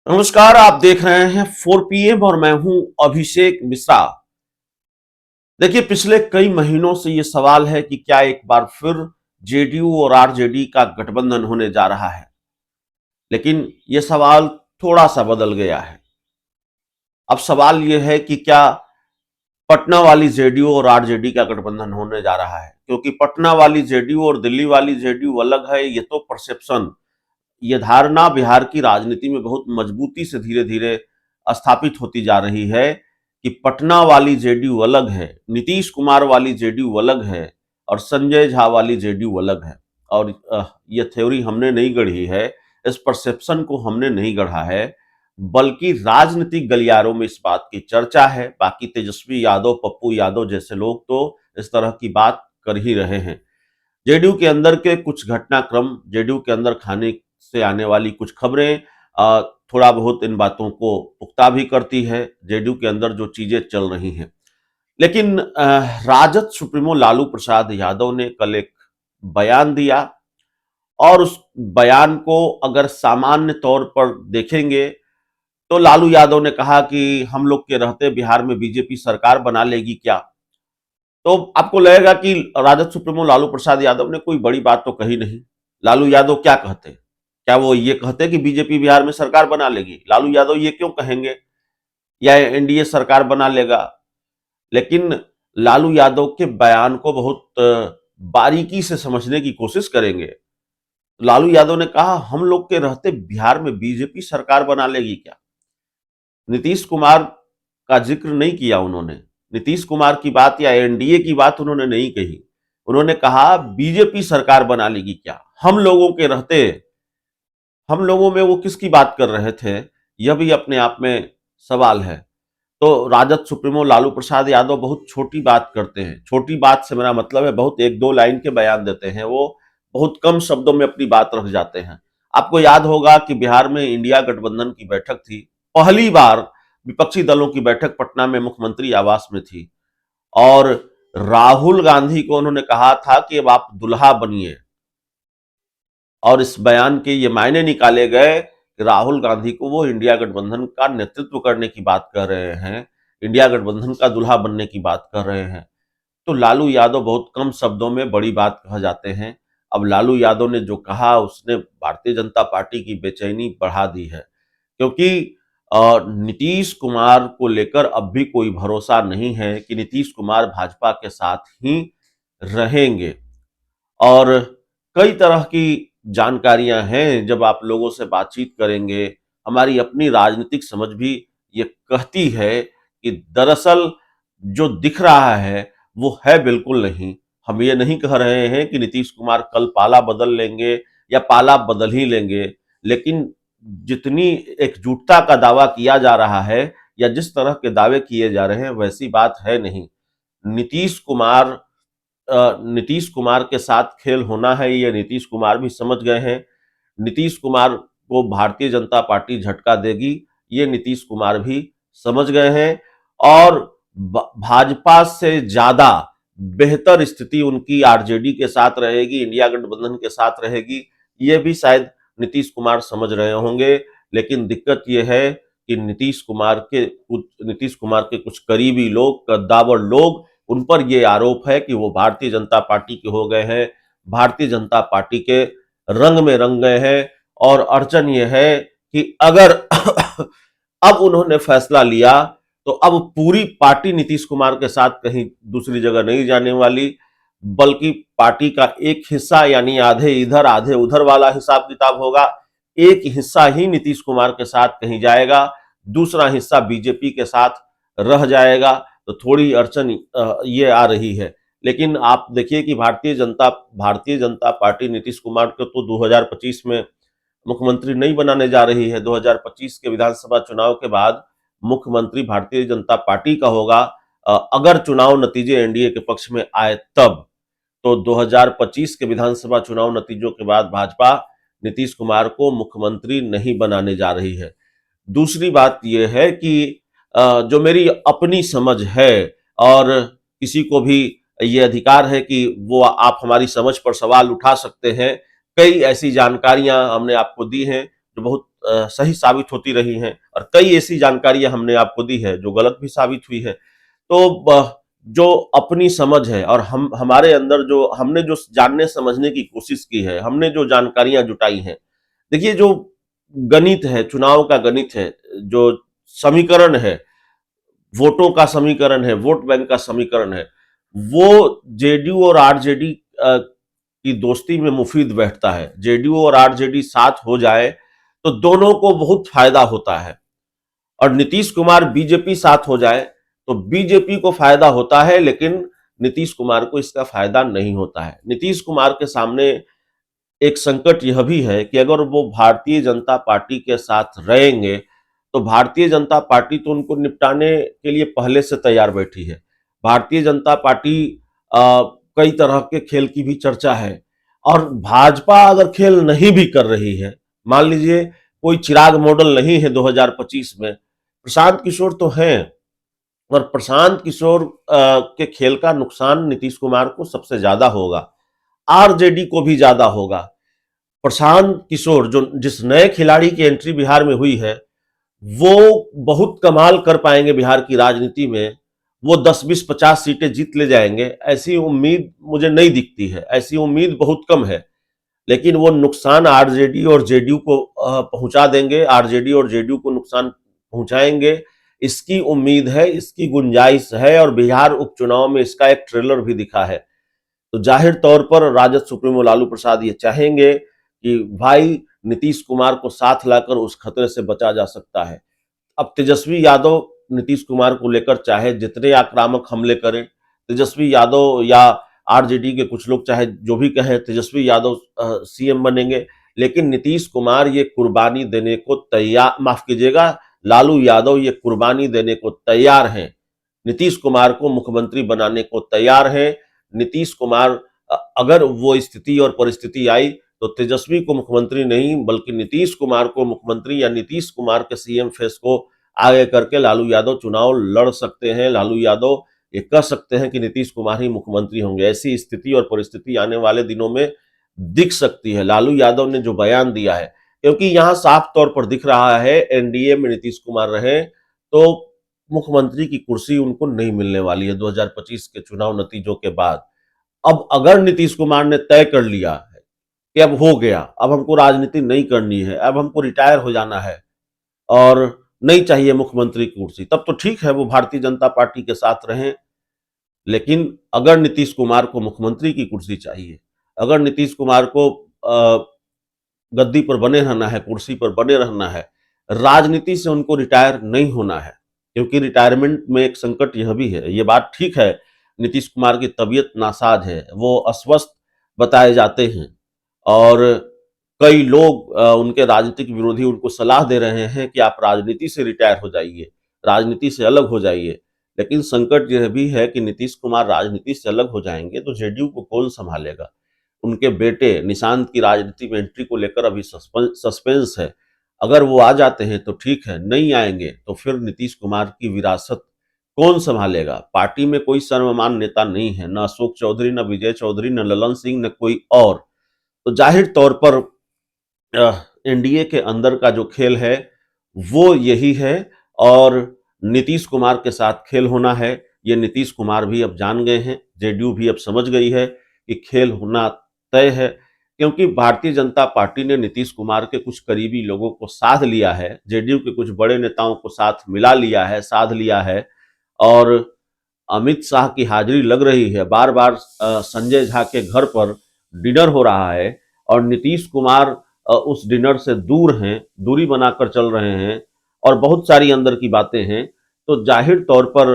नमस्कार, आप देख रहे हैं 4 PM और मैं हूं अभिषेक मिश्रा। देखिए, पिछले कई महीनों से ये सवाल है कि क्या एक बार फिर जेडीयू और आरजेडी का गठबंधन होने जा रहा है। लेकिन ये सवाल थोड़ा सा बदल गया है। अब सवाल ये है कि क्या पटना वाली जेडीयू और आरजेडी का गठबंधन होने जा रहा है, क्योंकि पटना वाली जेडीयू और दिल्ली वाली जेडीयू अलग है। ये तो परसेप्शन, ये धारणा बिहार की राजनीति में बहुत मजबूती से धीरे धीरे स्थापित होती जा रही है कि पटना वाली जेडीयू अलग है, नीतीश कुमार वाली जेडीयू अलग है और संजय झा वाली जेडीयू अलग है। और ये थ्योरी हमने नहीं गढ़ी है, इस परसेप्शन को हमने नहीं गढ़ा है, बल्कि राजनीतिक गलियारों में इस बात की चर्चा है। बाकी तेजस्वी यादव, पप्पू यादव जैसे लोग तो इस तरह की बात कर ही रहे हैं। जेडीयू के अंदर के कुछ घटनाक्रम, जेडीयू के अंदर खाने से आने वाली कुछ खबरें थोड़ा बहुत इन बातों को पुख्ता भी करती है, जेडीयू के अंदर जो चीजें चल रही हैं। लेकिन राजद सुप्रीमो लालू प्रसाद यादव ने कल एक बयान दिया और उस बयान को अगर सामान्य तौर पर देखेंगे तो लालू यादव ने कहा कि हम लोग के रहते बिहार में बीजेपी सरकार बना लेगी क्या। तो आपको लगेगा कि राजद सुप्रीमो लालू प्रसाद यादव ने कोई बड़ी बात तो कही नहीं। लालू यादव क्या कहते? क्या वो ये कहते कि बीजेपी बिहार में सरकार बना लेगी? लालू यादव ये क्यों कहेंगे या एनडीए सरकार बना लेगा? लेकिन लालू यादव के बयान को बहुत बारीकी से समझने की कोशिश करेंगे। लालू यादव ने कहा हम लोग के रहते बिहार में बीजेपी सरकार बना लेगी क्या। नीतीश कुमार का जिक्र नहीं किया उन्होंने, नीतीश कुमार की बात या एनडीए की बात उन्होंने नहीं कही। उन्होंने कहा बीजेपी सरकार बना लेगी क्या। हम लोगों के रहते, हम लोगों में वो किसकी बात कर रहे थे, यह भी अपने आप में सवाल है। तो राजद सुप्रीमो लालू प्रसाद यादव बहुत छोटी बात करते हैं। छोटी बात से मेरा मतलब है बहुत एक दो लाइन के बयान देते हैं, वो बहुत कम शब्दों में अपनी बात रख जाते हैं। आपको याद होगा कि बिहार में इंडिया गठबंधन की बैठक थी, पहली बार विपक्षी दलों की बैठक पटना में मुख्यमंत्री आवास में थी और राहुल गांधी को उन्होंने कहा था कि अब आप दुल्हा बनिए। और इस बयान के ये मायने निकाले गए कि राहुल गांधी को वो इंडिया गठबंधन का नेतृत्व करने की बात कर रहे हैं, इंडिया गठबंधन का दूल्हा बनने की बात कर रहे हैं। तो लालू यादव बहुत कम शब्दों में बड़ी बात कह जाते हैं। अब लालू यादव ने जो कहा उसने भारतीय जनता पार्टी की बेचैनी बढ़ा दी है, क्योंकि नीतीश कुमार को लेकर अब भी कोई भरोसा नहीं है कि नीतीश कुमार भाजपा के साथ ही रहेंगे। और कई तरह की जानकारियां हैं, जब आप लोगों से बातचीत करेंगे, हमारी अपनी राजनीतिक समझ भी ये कहती है कि दरअसल जो दिख रहा है वो है बिल्कुल नहीं। हम ये नहीं कह रहे हैं कि नीतीश कुमार कल पाला बदल लेंगे या पाला बदल ही लेंगे, लेकिन जितनी एकजुटता का दावा किया जा रहा है या जिस तरह के दावे किए जा रहे हैं वैसी बात है नहीं। नीतीश कुमार नीतीश कुमार के साथ खेल होना है, ये नीतीश कुमार भी समझ गए हैं। नीतीश कुमार को भारतीय जनता पार्टी झटका देगी, ये नीतीश कुमार भी समझ गए हैं। और भाजपा से ज्यादा बेहतर स्थिति उनकी आरजेडी के साथ रहेगी, इंडिया गठबंधन के साथ रहेगी, ये भी शायद नीतीश कुमार समझ रहे होंगे। लेकिन दिक्कत यह है कि नीतीश कुमार के कुछ करीबी लोग, कद्दावर लोग, उन पर यह आरोप है कि वो भारतीय जनता पार्टी के हो गए हैं, भारतीय जनता पार्टी के रंग में रंग गए हैं। और अड़चन यह है कि अगर अब उन्होंने फैसला लिया तो अब पूरी पार्टी नीतीश कुमार के साथ कहीं दूसरी जगह नहीं जाने वाली, बल्कि पार्टी का एक हिस्सा यानी आधे इधर आधे उधर वाला हिसाब किताब होगा। एक हिस्सा ही नीतीश कुमार के साथ कहीं जाएगा, दूसरा हिस्सा बीजेपी के साथ रह जाएगा। तो थोड़ी अड़चन ये आ रही है। लेकिन आप देखिए कि भारतीय जनता पार्टी नीतीश कुमार को तो 2025 में मुख्यमंत्री नहीं बनाने जा रही है। 2025 के विधानसभा चुनाव के बाद मुख्यमंत्री भारतीय जनता पार्टी का होगा, अगर चुनाव नतीजे एनडीए के पक्ष में आए तब। तो 2025 के विधानसभा चुनाव नतीजों के बाद भाजपा नीतीश कुमार को मुख्यमंत्री नहीं बनाने जा रही है। दूसरी बात यह है कि जो मेरी अपनी समझ है, और किसी को भी ये अधिकार है कि वो आप हमारी समझ पर सवाल उठा सकते हैं, कई ऐसी जानकारियां हमने आपको दी हैं जो बहुत सही साबित होती रही हैं और कई ऐसी जानकारियां हमने आपको दी है जो गलत भी साबित हुई है। तो जो अपनी समझ है और हम हमारे अंदर जो हमने जो जानने समझने की कोशिश की है, हमने जो जानकारियां जुटाई हैं, देखिए जो गणित है, चुनाव का गणित है, जो समीकरण है, वोटों का समीकरण है, वोट बैंक का समीकरण है, वो जेडीयू और आरजेडी की दोस्ती में मुफीद बैठता है। जेडीयू और आरजेडी साथ हो जाए तो दोनों को बहुत फायदा होता है और नीतीश कुमार बीजेपी साथ हो जाए तो बीजेपी को फायदा होता है, लेकिन नीतीश कुमार को इसका फायदा नहीं होता है। नीतीश कुमार के सामने एक संकट यह भी है कि अगर वो भारतीय जनता पार्टी के साथ रहेंगे तो भारतीय जनता पार्टी तो उनको निपटाने के लिए पहले से तैयार बैठी है। भारतीय जनता पार्टी कई तरह के खेल की भी चर्चा है और भाजपा अगर खेल नहीं भी कर रही है, मान लीजिए कोई चिराग मॉडल नहीं है 2025 में, प्रशांत किशोर तो हैं और प्रशांत किशोर के खेल का नुकसान नीतीश कुमार को सबसे ज्यादा होगा, आरजेडी को भी ज्यादा होगा। प्रशांत किशोर जो जिस नए खिलाड़ी की एंट्री बिहार में हुई है, वो बहुत कमाल कर पाएंगे बिहार की राजनीति में। वो 10-20-50 सीटें जीत ले जाएंगे, ऐसी उम्मीद मुझे नहीं दिखती है, ऐसी उम्मीद बहुत कम है। लेकिन वो नुकसान आरजेडी और जेडीयू को पहुंचा देंगे, आरजेडी और जेडीयू को नुकसान पहुंचाएंगे, इसकी उम्मीद है, इसकी गुंजाइश है और बिहार उपचुनाव में इसका एक ट्रेलर भी दिखा है। तो जाहिर तौर पर राजद सुप्रीमो लालू प्रसाद ये चाहेंगे कि भाई नीतीश कुमार को साथ लाकर उस खतरे से बचा जा सकता है। अब तेजस्वी यादव नीतीश कुमार को लेकर चाहे जितने आक्रामक हमले करें, तेजस्वी यादव या आरजेडी के कुछ लोग चाहे जो भी कहें, तेजस्वी यादव सीएम बनेंगे, लेकिन नीतीश कुमार ये कुर्बानी देने को तैयार, माफ कीजिएगा, लालू यादव ये कुर्बानी देने को तैयार हैं। नीतीश कुमार को मुख्यमंत्री बनाने को तैयार हैं। नीतीश कुमार अगर वो स्थिति और परिस्थिति आई तो तेजस्वी को मुख्यमंत्री नहीं बल्कि नीतीश कुमार को मुख्यमंत्री या नीतीश कुमार के सीएम फेस को आगे करके लालू यादव चुनाव लड़ सकते हैं। लालू यादव ये कह सकते हैं कि नीतीश कुमार ही मुख्यमंत्री होंगे। ऐसी स्थिति और परिस्थिति आने वाले दिनों में दिख सकती है। लालू यादव ने जो बयान दिया है, क्योंकि यहां साफ तौर पर दिख रहा है एनडीए में नीतीश कुमार रहे तो मुख्यमंत्री की कुर्सी उनको नहीं मिलने वाली है 2025 के चुनाव नतीजों के बाद। अब अगर नीतीश कुमार ने तय कर लिया है कि अब हो गया, अब हमको राजनीति नहीं करनी है, अब हमको रिटायर हो जाना है और नहीं चाहिए मुख्यमंत्री की कुर्सी, तब तो ठीक है, वो भारतीय जनता पार्टी के साथ रहें। लेकिन अगर नीतीश कुमार को मुख्यमंत्री की कुर्सी चाहिए, अगर नीतीश कुमार को गद्दी पर बने रहना है, कुर्सी पर बने रहना है, राजनीति से उनको रिटायर नहीं होना है, क्योंकि रिटायरमेंट में एक संकट यह भी है। ये बात ठीक है, नीतीश कुमार की तबीयत नासाज है, वो अस्वस्थ बताए जाते हैं और कई लोग उनके राजनीतिक विरोधी उनको सलाह दे रहे हैं कि आप राजनीति से रिटायर हो जाइए, राजनीति से अलग हो जाइए। लेकिन संकट यह भी है कि नीतीश कुमार राजनीति से अलग हो जाएंगे तो जेडीयू को कौन संभालेगा। उनके बेटे निशांत की राजनीति में एंट्री को लेकर अभी सस्पेंस है। अगर वो आ जाते हैं तो ठीक है, नहीं आएंगे तो फिर नीतीश कुमार की विरासत कौन संभालेगा। पार्टी में कोई सर्वमान्य नेता नहीं है, न अशोक चौधरी, न विजय चौधरी, न ललन सिंह, न कोई और। तो जाहिर तौर पर एनडीए के अंदर का जो खेल है वो यही है और नीतीश कुमार के साथ खेल होना है। ये नीतीश कुमार भी अब जान गए हैं, जेडीयू भी अब समझ गई है कि खेल होना तय है, क्योंकि भारतीय जनता पार्टी ने नीतीश कुमार के कुछ करीबी लोगों को साध लिया है, जेडीयू के कुछ बड़े नेताओं को साथ मिला लिया है, साध लिया है और अमित शाह की हाजिरी लग रही है। बार बार संजय झा के घर पर डिनर हो रहा है और नीतीश कुमार उस डिनर से दूर हैं, दूरी बनाकर चल रहे हैं और बहुत सारी अंदर की बातें हैं। तो जाहिर तौर पर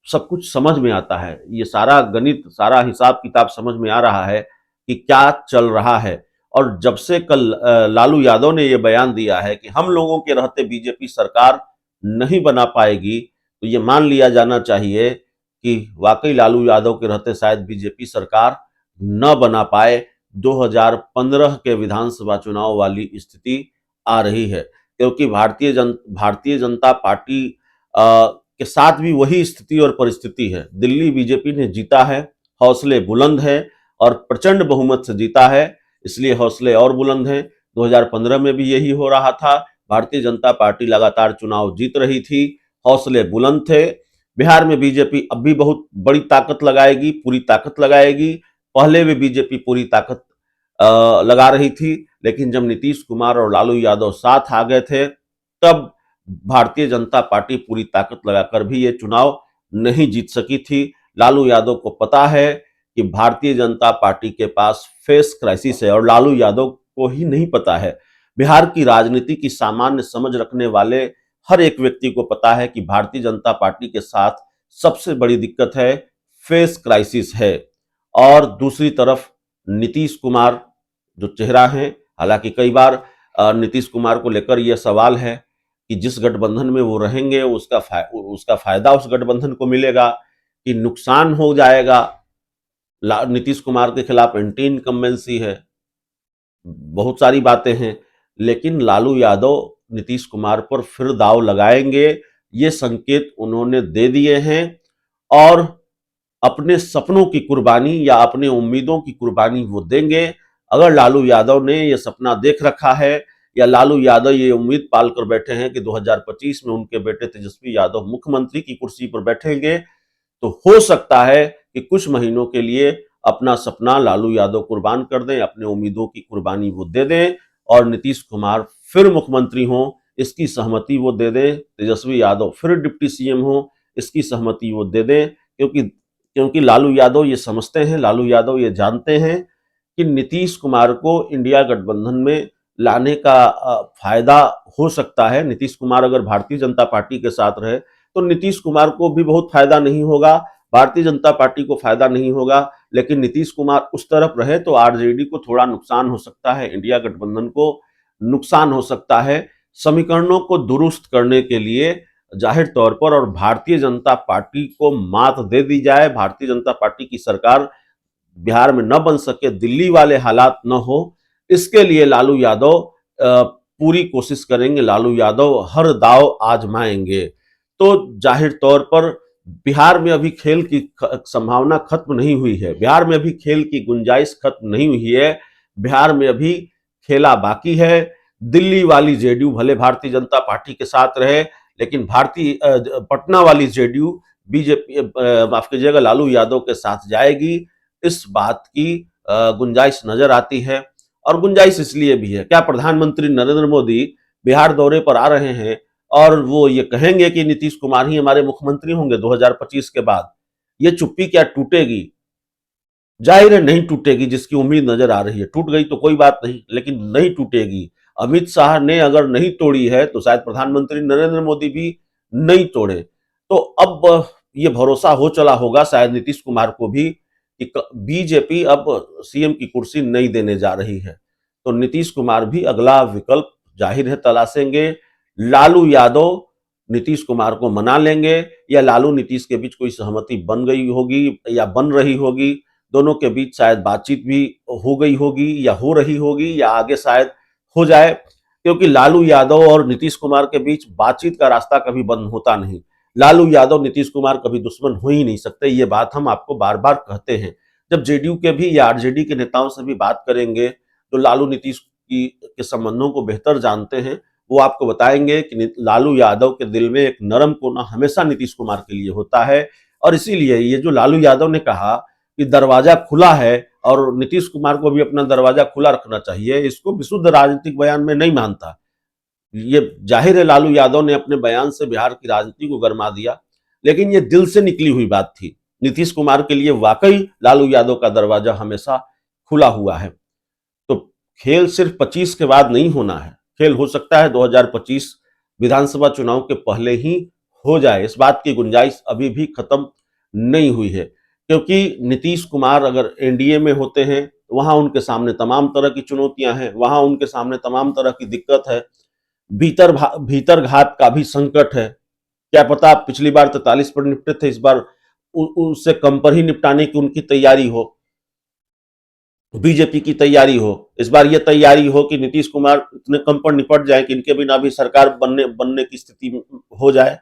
सब कुछ समझ में आता है, ये सारा गणित, सारा हिसाब किताब समझ में आ रहा है कि क्या चल रहा है। और जब से कल लालू यादव ने ये बयान दिया है कि हम लोगों के रहते बीजेपी सरकार नहीं बना पाएगी, तो ये मान लिया जाना चाहिए कि वाकई लालू यादव के रहते शायद बीजेपी सरकार न बना पाए। 2015 के विधानसभा चुनाव वाली स्थिति आ रही है, क्योंकि भारतीय जनता पार्टी के साथ भी वही स्थिति और परिस्थिति है। दिल्ली बीजेपी ने जीता है, हौसले बुलंद हैं और प्रचंड बहुमत से जीता है, इसलिए हौसले और बुलंद हैं। 2015 में भी यही हो रहा था। भारतीय जनता पार्टी लगातार चुनाव जीत रही थी, हौसले बुलंद थे। बिहार में बीजेपी अब भी बहुत बड़ी ताकत लगाएगी, पूरी ताकत लगाएगी। पहले भी बीजेपी पूरी ताकत लगा रही थी, लेकिन जब नीतीश कुमार और लालू यादव साथ आ गए थे, तब भारतीय जनता पार्टी पूरी ताकत लगाकर भी ये चुनाव नहीं जीत सकी थी। लालू यादव को पता है कि भारतीय जनता पार्टी के पास फेस क्राइसिस है, और लालू यादव को ही नहीं पता है, बिहार की राजनीति की सामान्य समझ रखने वाले हर एक व्यक्ति को पता है कि भारतीय जनता पार्टी के साथ सबसे बड़ी दिक्कत है, फेस क्राइसिस है। और दूसरी तरफ नीतीश कुमार जो चेहरा है, हालांकि कई बार नीतीश कुमार को लेकर यह सवाल है कि जिस गठबंधन में वो रहेंगे उसका फायदा उस गठबंधन को मिलेगा कि नुकसान हो जाएगा। नीतीश कुमार के खिलाफ एंटी इनकम्बेंसी है, बहुत सारी बातें हैं, लेकिन लालू यादव नीतीश कुमार पर फिर दांव लगाएंगे, ये संकेत उन्होंने दे दिए हैं। और अपने सपनों की कुर्बानी या अपने उम्मीदों की कुर्बानी वो देंगे। अगर लालू यादव ने ये सपना देख रखा है या लालू यादव ये उम्मीद पालकर बैठे हैं कि 2025 में उनके बेटे तेजस्वी यादव मुख्यमंत्री की कुर्सी पर बैठेंगे, तो हो सकता है कि कुछ महीनों के लिए अपना सपना लालू यादव कुर्बान कर दें, अपने उम्मीदों की कुर्बानी वो दे दें और नीतीश कुमार फिर मुख्यमंत्री हों, इसकी सहमति वो दे दें। तेजस्वी यादव फिर डिप्टी सीएम हो, इसकी सहमति वो दे दें। क्योंकि लालू यादव ये समझते हैं, लालू यादव ये जानते हैं कि नीतीश कुमार को इंडिया गठबंधन में लाने का फायदा हो सकता है। नीतीश कुमार अगर भारतीय जनता पार्टी के साथ रहे तो नीतीश कुमार को भी बहुत फायदा नहीं होगा, भारतीय जनता पार्टी को फायदा नहीं होगा। लेकिन नीतीश कुमार उस तरफ रहे तो आरजेडी को थोड़ा नुकसान हो सकता है, इंडिया गठबंधन को नुकसान हो सकता है। समीकरणों को दुरुस्त करने के लिए जाहिर तौर पर और भारतीय जनता पार्टी को मात दे दी जाए, भारतीय जनता पार्टी की सरकार बिहार में न बन सके, दिल्ली वाले हालात न हो, इसके लिए लालू यादव पूरी कोशिश करेंगे, लालू यादव हर दांव आजमाएंगे। तो जाहिर तौर पर बिहार में अभी खेल की संभावना खत्म नहीं हुई है, बिहार में अभी खेल की गुंजाइश खत्म नहीं हुई है, बिहार में अभी खेला बाकी है। दिल्ली वाली जेडीयू भले भारतीय जनता पार्टी के साथ रहे, लेकिन पटना वाली जेडीयू बीजेपी माफ कीजिएगा लालू यादव के साथ जाएगी, इस बात की गुंजाइश नजर आती है। और गुंजाइश इसलिए भी है, क्या प्रधानमंत्री नरेंद्र मोदी बिहार दौरे पर आ रहे हैं और वो ये कहेंगे कि नीतीश कुमार ही हमारे मुख्यमंत्री होंगे 2025 के बाद? ये चुप्पी क्या टूटेगी? जाहिर है नहीं टूटेगी, जिसकी उम्मीद नजर आ रही है। टूट गई तो कोई बात नहीं, लेकिन नहीं टूटेगी। अमित शाह ने अगर नहीं तोड़ी है तो शायद प्रधानमंत्री नरेंद्र मोदी भी नहीं तोड़े। तो अब ये भरोसा हो चला होगा शायद नीतीश कुमार को भी कि बीजेपी अब सीएम की कुर्सी नहीं देने जा रही है, तो नीतीश कुमार भी अगला विकल्प जाहिर है तलाशेंगे। लालू यादव नीतीश कुमार को मना लेंगे या लालू नीतीश के बीच कोई सहमति बन गई होगी या बन रही होगी, दोनों के बीच शायद बातचीत भी हो गई होगी या हो रही होगी या आगे शायद हो जाए, क्योंकि लालू यादव और नीतीश कुमार के बीच बातचीत का रास्ता कभी बंद होता नहीं। लालू यादव नीतीश कुमार कभी दुश्मन हो ही नहीं सकते, ये बात हम आपको बार बार कहते हैं। जब जेडीयू के भी या आरजेडी के नेताओं से भी बात करेंगे जो लालू नीतीश के संबंधों को बेहतर जानते हैं, वो आपको बताएंगे कि लालू यादव के दिल में एक नरम कोना हमेशा नीतीश कुमार के लिए होता है। और इसीलिए ये जो लालू यादव ने कहा कि दरवाजा खुला है और नीतीश कुमार को भी अपना दरवाजा खुला रखना चाहिए, इसको विशुद्ध राजनीतिक बयान में नहीं मानता। ये जाहिर है लालू यादव ने अपने बयान से बिहार की राजनीति को गरमा दिया, लेकिन ये दिल से निकली हुई बात थी। नीतीश कुमार के लिए वाकई लालू यादव का दरवाजा हमेशा खुला हुआ है। तो खेल सिर्फ 25 के बाद नहीं होना है, खेल हो सकता है 2025 विधानसभा चुनाव के पहले ही हो जाए, इस बात की गुंजाइश अभी भी खत्म नहीं हुई है। क्योंकि नीतीश कुमार अगर एनडीए में होते हैं तो वहां उनके सामने तमाम तरह की चुनौतियां हैं, वहां उनके सामने तमाम तरह की दिक्कत है, भीतर घात का भी संकट है। क्या पता पिछली बार 43 पर निपटे थे, इस बार उससे कम पर ही निपटाने की उनकी तैयारी हो, बीजेपी की तैयारी हो। इस बार यह तैयारी हो कि नीतीश कुमार इतने कम पर निपट जाए कि इनके बिना भी सरकार बनने की स्थिति हो जाए।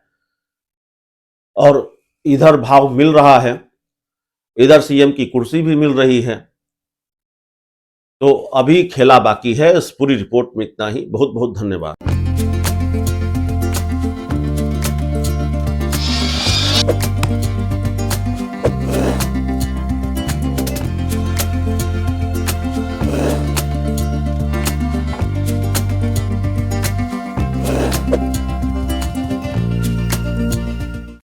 और इधर भाव मिल रहा है, इधर सीएम की कुर्सी भी मिल रही है, तो अभी खेला बाकी है। इस पूरी रिपोर्ट में इतना ही। बहुत बहुत धन्यवाद।